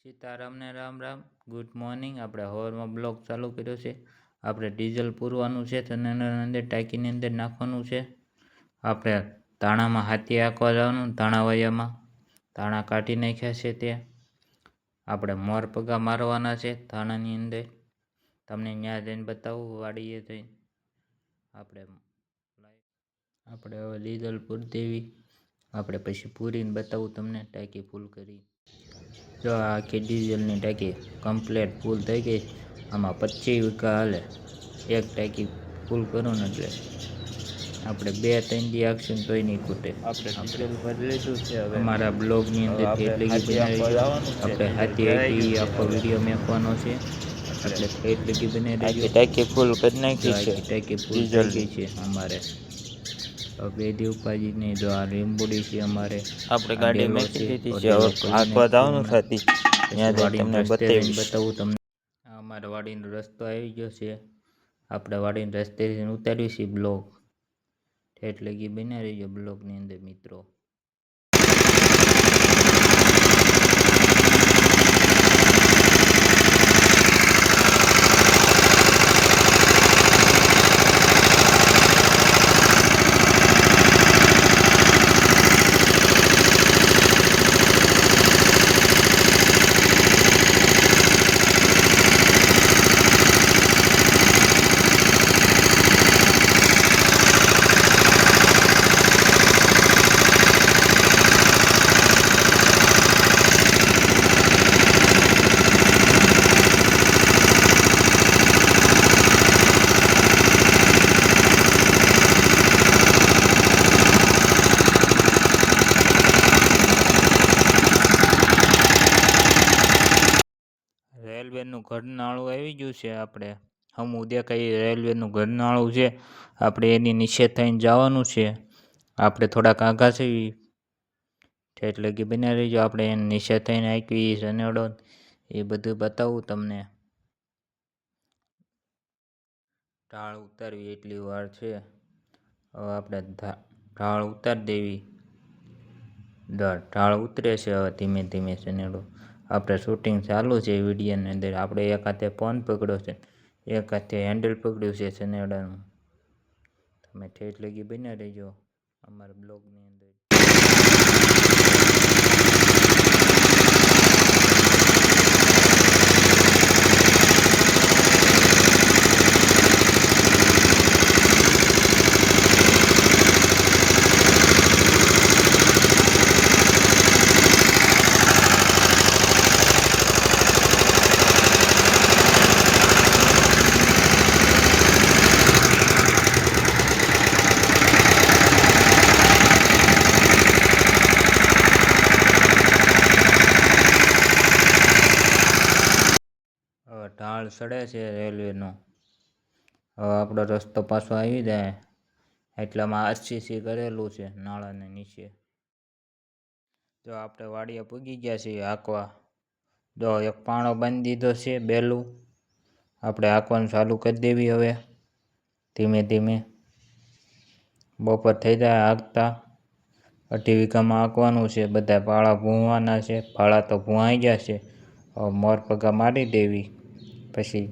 સીતારામ ને Ram Ram. Good morning. આપણે હવારમાં બ્લોગ ચાલુ કર્યો છે. આપણે ડીઝલ પૂરવાનું છે, સિલિન્ડરની અંદર ટાંકીની અંદર નાખવાનું છે. આપણે તાણામાં હાથી હાંકવા જવાનું, તાણાવાયામાં તાણા કાઢી નાખ્યા છે. તે આપણે મોર પગા મારવાના છે તાણાની અંદર. તમને ત્યાં જઈને બતાવું, વાડીએ જઈને. આપણે હવે ડીઝલ પૂરી દેવી. આપણે પછી પૂરીને બતાવું તમને ટાંકી ફૂલ કરી. જો આખી ડીઝલની ટાંકી કમ્પ્લેટ ફૂલ થઈ ગઈ. આમાં 25 વીઘા હાલે. એક ટાંકી ફૂલ કરું ને એટલે આપણે 2-3 દી આખશું ને તોય નહીં ખૂટે. આપણે ડીઝલ ભરી લીધું છે. હવે અમારા બ્લોગની અંદર એટલે આપણે હાથી આખો વિડીયો મેકવાનો છે. એટલે ઠેઠ લગી બને ટાંકી ફૂલ કરી નાખી છે. ટાંકી ફૂલ થઈ ગઈ છે અમારે. બે દી ઉપાજી નહીં. જો આ લીંબુડી છે અમારે. આપણે ગાડી મેકી દીધી છે. હવે આખવા જવાનું થતી તમને બતાવું તમને. અમારા વાડીનો રસ્તો આવી ગયો છે. આપણે વાડીનો રસ્તેથી ઉતાર્યું છે બ્લોગ. ઠેઠ લગી બન્યા રહીજો બ્લોગની અંદર મિત્રો. રેલવેનું ઘરનાળું આવી ગયું છે. આપણે હમું દેખાય રેલવેનું ઘરનાળું છે. આપણે એની નીચે થઈને જવાનું છે. આપણે થોડાક આઘા છે ઠેઠ લગી બન્યા રહીજો. આપણે એની નીચે થઈને આંકવી સનેડો એ બધું બતાવું તમને. ઢાળ ઉતારવી એટલી વાર છે. હવે આપણે ઢાળ ઉતારી દેવી. ઢાળ ઉતરે છે હવે ધીમે ધીમે સનેડો. આપણે શૂટિંગ ચાલુ છે વિડીયોની અંદર. આપણે એક હાથે ફોન પકડ્યો છે, એક હાથે હેન્ડલ પકડ્યું છે સનેડાનું. તમે ઠેઠ લગી બન્યા રહેજો અમારા બ્લોગની અંદર. ઢાળ સડે છે રેલવેનો. હવે આપણો રસ્તો પાછો આવી જાય એટલામાં આરસીસી કરેલું છે નાળાને નીચે. જો આપણે વાડીએ પૂગી ગયા છીએ હાંકવા. જો એક પાણો બાંધી દીધો છે બેલું. આપણે હાંકવાનું ચાલુ કરી દેવી હવે ધીમે ધીમે. બપોર થઈ જાય હાંકતા. 2.5 વીઘામાં હાંકવાનું છે. બધા પાળા ભૂંવાના છે. પાળા તો ભૂંવાઈ ગયા છે. હવે મોર પગા મારી દેવી. પછી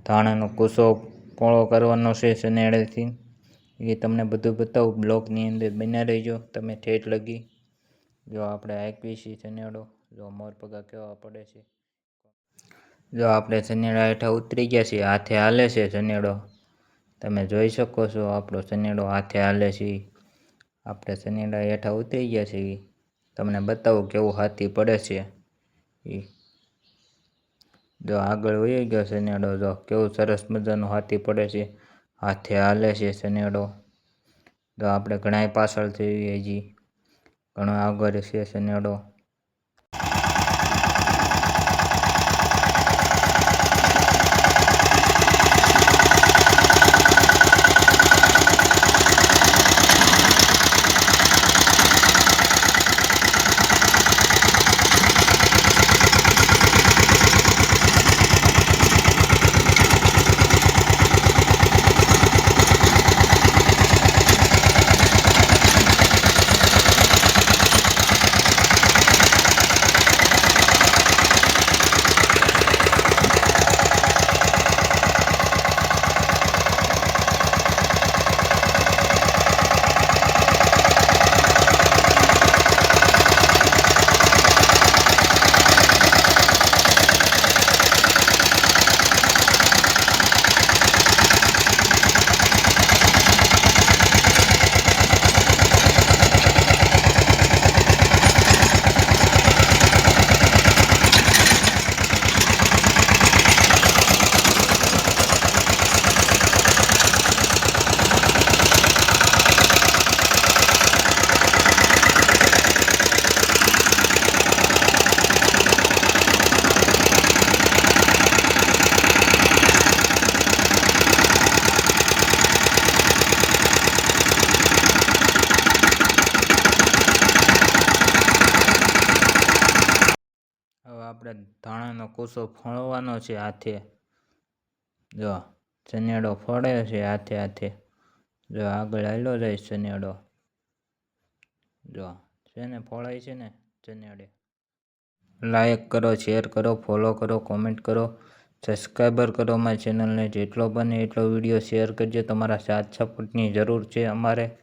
ધાણાનો કૂસો પોળો કરવાનો છે સનેડેથી. એ તમને બધું બતાવું બ્લોગની અંદર બન્યા રહેજો તમે ઠેઠ લગી. જો આપણે હાંકવી છીએ સનેડો. જો મોર પગા કેવા પડે છે. જો આપણે સનેડા હેઠા ઉતરી ગયા છીએ. હાથે હાલે છે સનેડો. તમે જોઈ શકો છો આપણો સનેડો હાથે હાલે છે. આપણે સનેડા હેઠા ઉતરી ગયા છીએ. તમને બતાવું કેવું હાથી પડે છે એ. જો આગળ વહી ગયો સનેડો. જો કેવું સરસ મજાનું હાથી પડે છે. હાથે હાલે છે સનેડો. જો આપણે ઘણાય પાછળ થઈ હજી ઘણો આગળ છે સનેડો. ધાણાનો કૂસો ફોડવાનો છે હાથે. જો ચનેડો ફોડે છે હાથે હાથે. જો આગળ હાલ્યો જાય ચનેડો. જો છે ને ફોડાય છે ને ચનેડે. લાઈક કરો, શેર કરો, ફોલો કરો, કોમેન્ટ કરો, સબસ્ક્રાઈબર કરો મારી ચેનલને. જેટલો બને એટલો વિડીયો શેર કરજો. તમારા સાથ સપોર્ટની જરૂર છે અમારે.